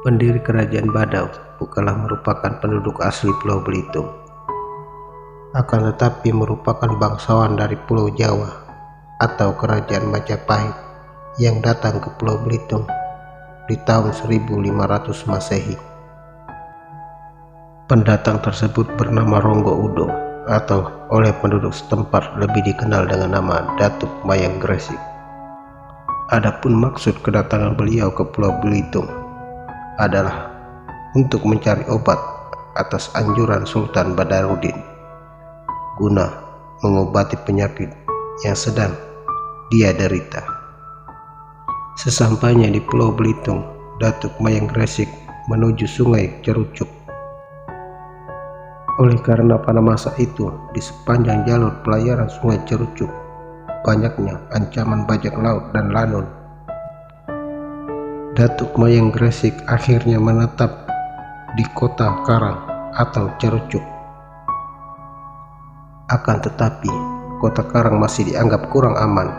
Pendiri kerajaan Badau bukanlah merupakan penduduk asli Pulau Belitung, akan tetapi merupakan bangsawan dari Pulau Jawa atau kerajaan Majapahit yang datang ke Pulau Belitung di tahun 1500 Masehi. Pendatang tersebut bernama Ronggo Udo atau oleh penduduk setempat lebih dikenal dengan nama Datuk Mayang Gresik. Adapun maksud kedatangan beliau ke Pulau Belitung adalah untuk mencari obat atas anjuran Sultan Badarudin guna mengobati penyakit yang sedang dia derita. Sesampainya di Pulau Belitung, Datuk Mayang Gresik menuju Sungai Cerucuk. Oleh karena pada masa itu di sepanjang jalur pelayaran Sungai Cerucuk banyaknya ancaman bajak laut dan lanun, Datuk Mayang Gresik akhirnya menetap di kota Karang atau Cerucuk. Akan tetapi kota Karang masih dianggap kurang aman.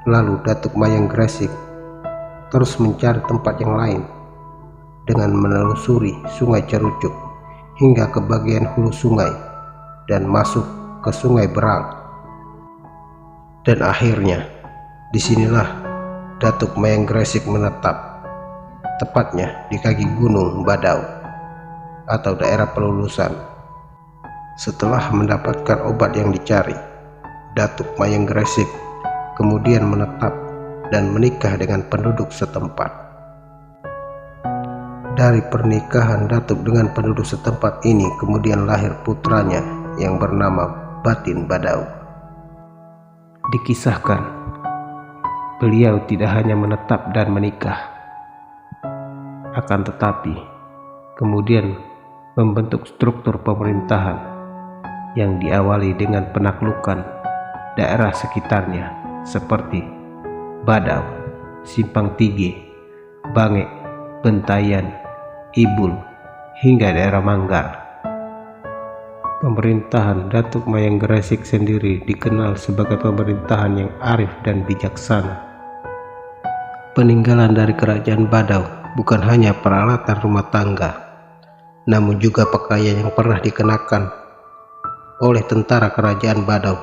Lalu Datuk Mayang Gresik terus mencari tempat yang lain dengan menelusuri Sungai Cerucuk hingga ke bagian hulu sungai dan masuk ke Sungai Berang. Dan akhirnya disinilah Datuk Mayang Gresik menetap, tepatnya di kaki Gunung Badau atau daerah Pelulusan. Setelah mendapatkan obat yang dicari, Datuk Mayang Gresik kemudian menetap dan menikah dengan penduduk setempat. Dari pernikahan Datuk dengan penduduk setempat ini kemudian lahir putranya yang bernama Batin Badau. Dikisahkan beliau tidak hanya menetap dan menikah, akan tetapi kemudian membentuk struktur pemerintahan yang diawali dengan penaklukan daerah sekitarnya seperti Badau, Simpang Tige, Bangek, Bentayan, Ibul, hingga daerah Manggar. Pemerintahan Datuk Mayang Gresik sendiri dikenal sebagai pemerintahan yang arif dan bijaksana. Peninggalan dari kerajaan Badau bukan hanya peralatan rumah tangga, namun juga pakaian yang pernah dikenakan oleh tentara kerajaan Badau.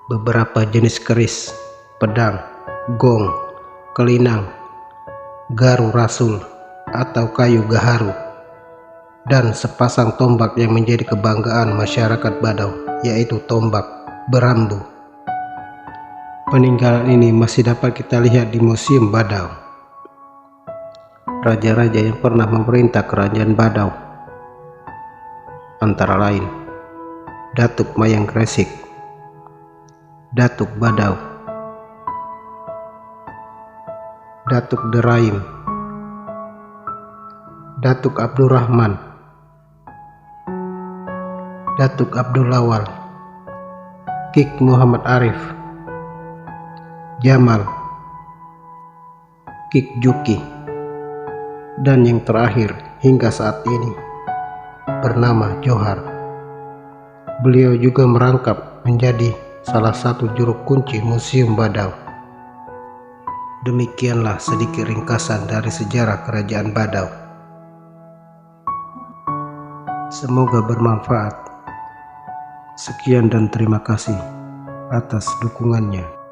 Beberapa jenis keris, pedang, gong, kelinang, garu rasul atau kayu gaharu, dan sepasang tombak yang menjadi kebanggaan masyarakat Badau, yaitu tombak berambu. Peninggalan ini masih dapat kita lihat di Museum Badau. Raja-raja yang pernah memerintah kerajaan Badau antara lain Datuk Mayang Gresik, Datuk Badau, Datuk Deraim, Datuk Abdurrahman, Datuk Abdul Lawal, Kik Muhammad Arif, Jamal, Kik Juki, dan yang terakhir hingga saat ini bernama Johar. Beliau juga merangkap menjadi salah satu juru kunci Museum Badau. Demikianlah sedikit ringkasan dari sejarah kerajaan Badau. Semoga bermanfaat. Sekian dan terima kasih atas dukungannya.